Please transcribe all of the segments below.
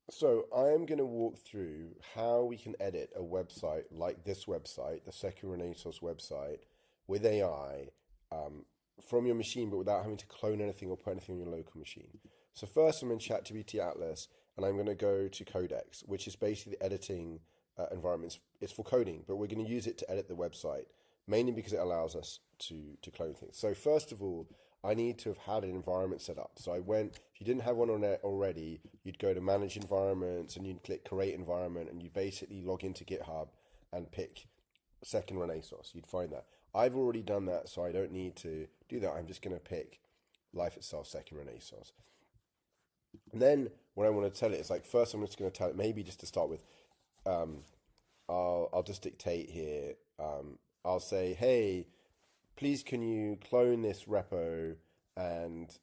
So I am going to walk through how we can edit a website like this website, the Second Renaissance website, with AI from your machine, but without having to clone anything or put anything on your local machine. So first, I'm in ChatGPT Atlas, and I'm going to go to Codex, which is basically the editing environment. It's for coding, but we're going to use it to edit the website, mainly because it allows us to clone things. So first of all, I need to have had an environment set up. So I went, if you didn't have one on it already, you'd go to manage environments and you'd click create environment and you basically log into GitHub and pick Second Renaissance. You'd find that. I've already done that, so I don't need to do that. I'm just going to pick Life Itself Second Renaissance. And then what I want to tell it is like, first I'm just going to tell it, maybe just to start with, I'll just dictate here. I'll say, hey, please can you clone this repo and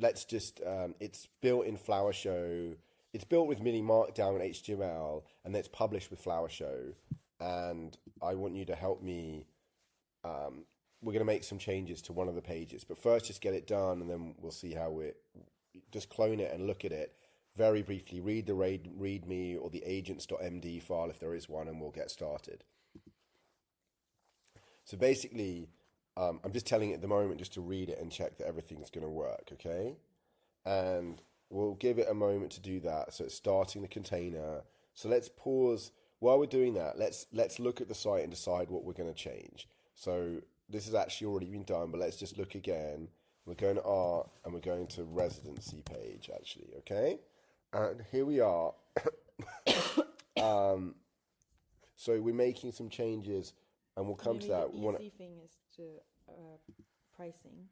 let's just, it's built in Flower Show. It's built with mini markdown and HTML and it's published with Flower Show. And I want you to help me. We're going to make some changes to one of the pages, but first just get it done and then we'll see how it, just clone it and look at it very briefly, read the readme or the agents.md file if there is one, and we'll get started. So basically, I'm just telling it at the moment just to read it and check that everything's going to work, okay? And we'll give it a moment to do that. So it's starting the container. So let's pause. While we're doing that, let's look at the site and decide what we're going to change. So this has actually already been done, but let's just look again. We're going to art and we're going to residency page, actually, okay? And here we are. So we're making some changes and we'll come to that. The easy thing is to pricing.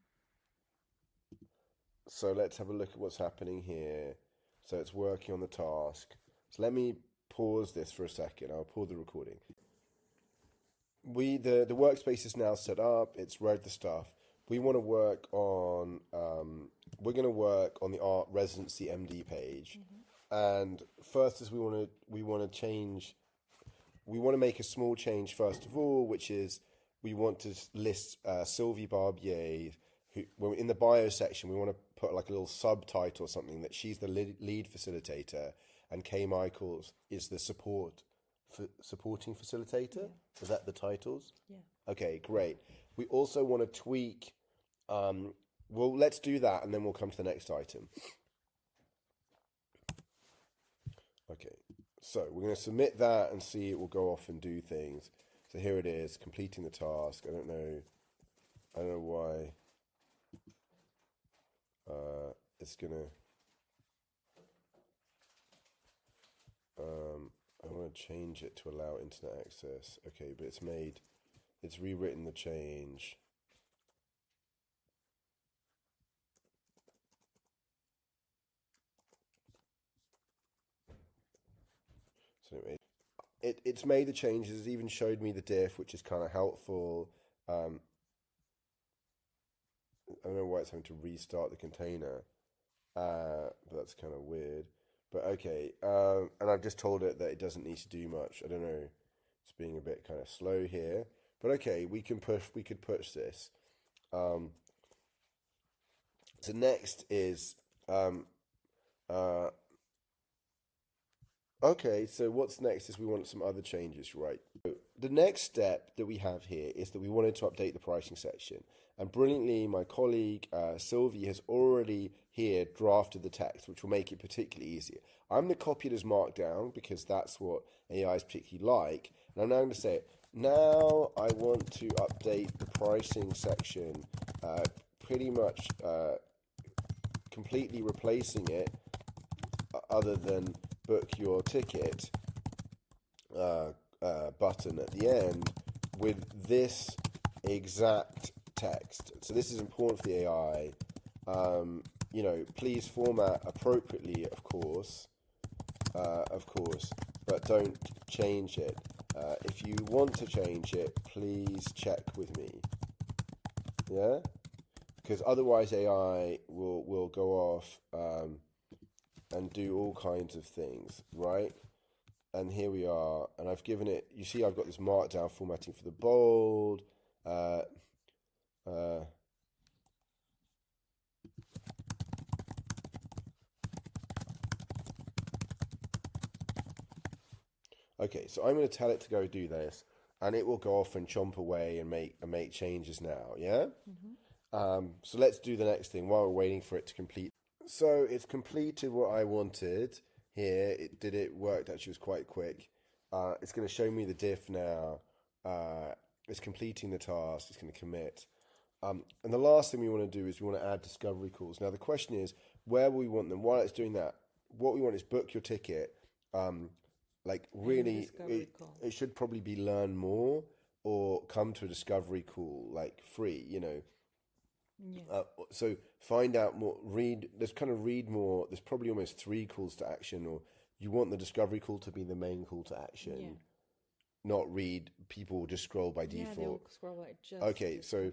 So let's have a look at what's happening here. So it's working on the task. So let me pause this for a second. I'll pause the recording. The workspace is now set up. It's read the stuff. We want to work on. We're going to work on the art residency MD page. And first, is we want to change. We want to make a small change first of all, which is we want to list Sylvie Barbier, who in the bio section we want to put like a little subtitle or something that she's the lead facilitator and Kay Michaels is the supporting facilitator. Yeah. Is that the titles? Yeah. Okay, great. We also want to tweak. Well, let's do that and then we'll come to the next item. Okay, so we're going to submit that and see it will go off and do things. So here it is, completing the task. I don't know why it's gonna. I want to change it to allow internet access. Okay, but it's rewritten the change. So it's made the changes. It's even showed me the diff, which is kind of helpful. I don't know why it's having to restart the container, but that's kind of weird. But okay, and I've just told it that it doesn't need to do much. I don't know, it's being a bit kind of slow here. But okay, we could push this. So next is okay, so what's next is we want some other changes, right? So the next step that we have here is that we wanted to update the pricing section. And brilliantly, my colleague Sylvie has already here drafted the text, which will make it particularly easier. I'm going to copy it as Markdown because that's what AI is particularly like. And I'm now going to say, now I want to update the pricing section, pretty much completely replacing it, other than book your ticket button at the end with this exact text. So this is important for the AI. You know, please format appropriately, of course, but don't change it. If you want to change it, please check with me. Yeah, because otherwise AI will go off and do all kinds of things, right? And here we are, and I've given it, you see I've got this markdown formatting for the bold, Okay, so I'm going to tell it to go do this, and it will go off and chomp away and make changes now. Yeah. So let's do the next thing while we're waiting for it to complete. So it's completed what I wanted here. It did it worked actually, it was quite quick. It's going to show me the diff now. It's completing the task. It's going to commit. And the last thing we want to do is we want to add discovery calls. Now the question is, where we want them. While it's doing that, what we want is book your ticket. Like really, it should probably be learn more or come to a discovery call, like free, you know. Yeah. So find out more, read more. There's probably almost 3 calls to action, or you want the discovery call to be the main call to action. Yeah. Not read, people just scroll by Yeah, default. they'll scroll by just Okay, so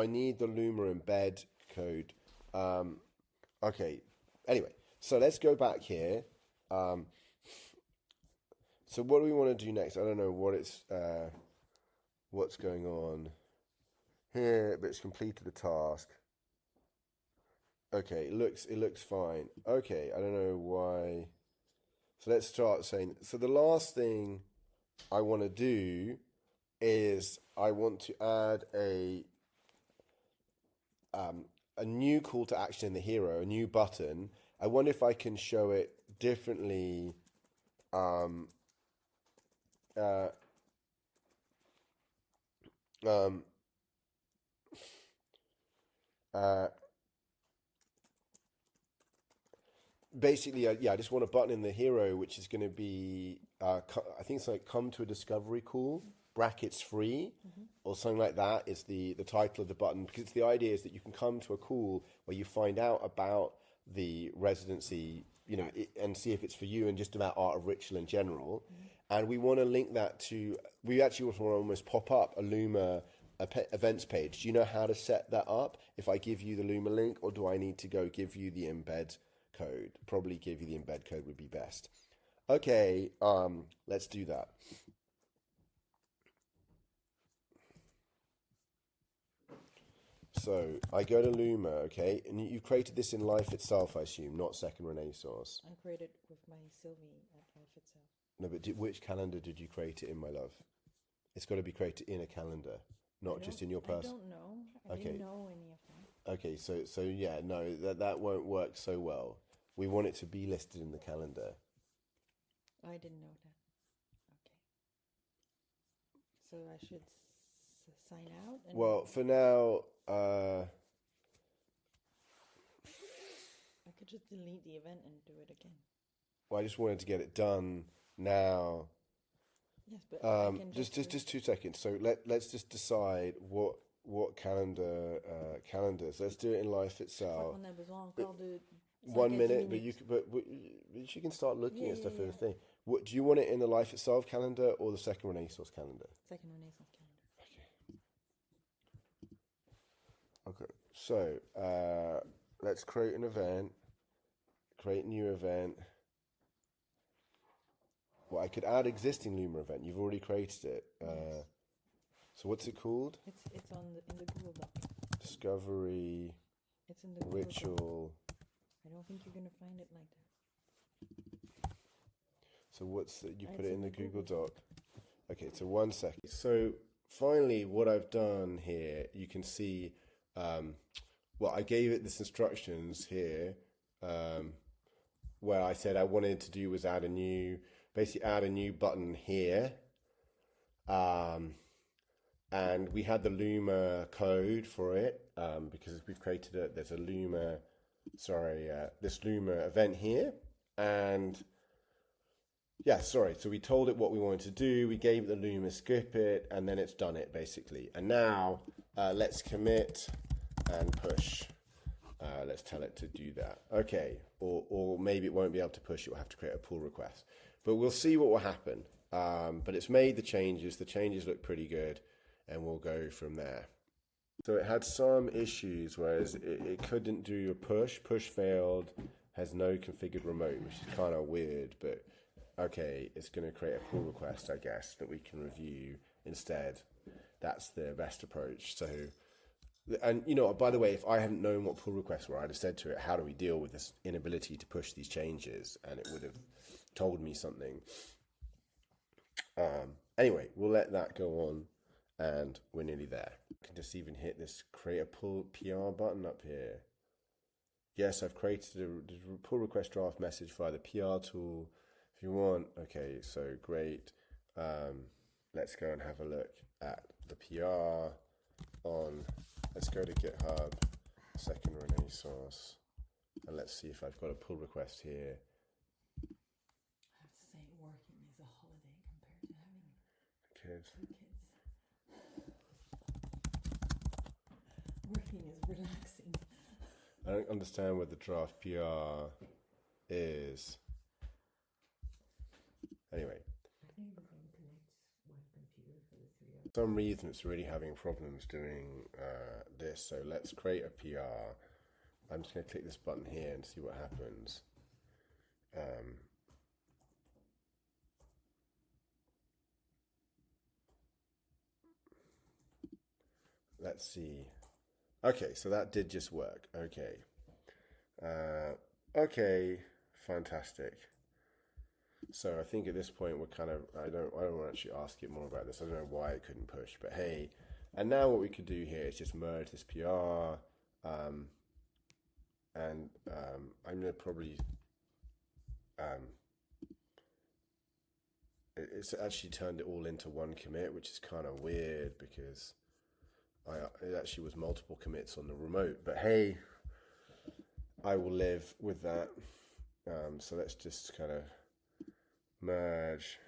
I need the Luma embed code. Okay, anyway, so let's go back here. So what do we want to do next? I don't know what's going on here, but it's completed the task. Okay, it looks fine. Okay, I don't know why. So let's start saying, so the last thing I want to do is I want to add a new call to action in the hero, a new button. I wonder if I can show it differently. Basically, yeah, I just want a button in the hero, which is going to be, I think it's like come to a discovery call, brackets free, or something like that is the title of the button. Because the idea is that you can come to a call where you find out about the residency, you know, and see if it's for you and just about Art of Ritual in general. And we want to link that to, we actually want to almost pop up a Luma events page. Do you know how to set that up? If I give you the Luma link, or do I need to go give you the embed code? Probably give you the embed code would be best. Okay, let's do that. So I go to Luma, okay, and you created this in Life Itself, I assume, not Second Renaissance. I created with my Sylvie at Life Itself. No, but which calendar did you create it in, my love? It's got to be created in a calendar, not just in your personal. I don't know. I didn't know any of that. Okay, so yeah, no, that won't work so well. We want it to be listed in the calendar. I didn't know that. Okay. So I should sign out? Well, for now, I could just delete the event and do it again. Well, I just wanted to get it done now. Yes, but I can just 2 seconds. So let's just decide what calendars. Let's do it in Life Itself. 1 minute, but you can start looking at stuff in the thing. What do you want it in the Life Itself calendar or the Second Renaissance calendar? Second Renaissance calendar. Okay. So let's create an event. Create new event. Well, I could add existing Luma event. You've already created it. Yes. So what's it called? It's in the Google Doc. Discovery. It's in the Google Ritual. Doc. I don't think you're gonna find it like that. So you put it in the Google Doc. Okay, so 1 second. So finally, what I've done here, you can see. Well, I gave it this instructions here, where I said I wanted to do was add a new button here. And we had the Luma code for it, because we've created there's a Luma, this Luma event here. And yeah, so we told it what we wanted to do. We gave it the Luma skip it, and then it's done it basically. And now let's commit and push. Let's tell it to do that. Okay, or maybe it won't be able to push. It will have to create a pull request. But we'll see what will happen. But it's made the changes. The changes look pretty good, and we'll go from there. So it had some issues, whereas it couldn't do a push. Push failed, has no configured remote, which is kind of weird. But okay, it's going to create a pull request, I guess, that we can review instead. That's the best approach. So And by the way, if I hadn't known what pull requests were, I'd have said to it, "How do we deal with this inability to push these changes?" And it would have told me something. Anyway, we'll let that go on, and we're nearly there. I can just even hit this create a pull PR button up here. Yes, I've created a pull request draft message via the PR tool. If you want, okay, so great. Let's go and have a look at the PR on. Let's go to GitHub, Second Renaissance, and let's see if I've got a pull request here. I have to say, working is a holiday compared to having Kids. 2 kids. Working is relaxing. I don't understand where the draft PR is. Anyway. I think the thing connects one computer for the 3 of For some reason it's really having problems doing this, so let's create a PR. I'm just going to click this button here and see what happens. Let's see. Okay, so that did just work. Okay. Okay, fantastic. So I think at this point we're kind of, I don't want to actually ask it more about this. I don't know why it couldn't push, but hey. And now what we could do here is just merge this PR, and I'm going to probably, it's actually turned it all into one commit, which is kind of weird because it actually was multiple commits on the remote. But hey, I will live with that. So let's just kind of merge.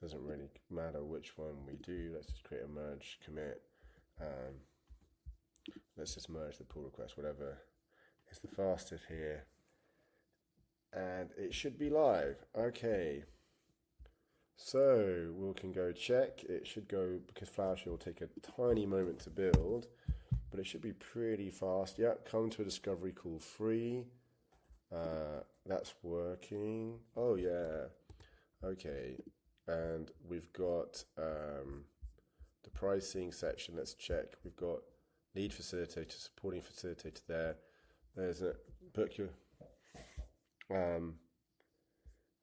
Doesn't really matter which one we do. Let's just create a merge commit. Let's just merge the pull request, whatever is the fastest here. And it should be live. Okay. So we can go check. It should go, because PowerShell will take a tiny moment to build, but it should be pretty fast. Yep, come to a discovery call free. That's working. Oh yeah. Okay. And we've got the pricing section. Let's check. We've got lead facilitator, supporting facilitator there. There's a book your.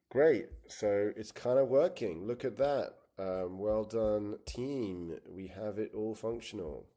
Great. So it's kind of working. Look at that. Well done, team. We have it all functional.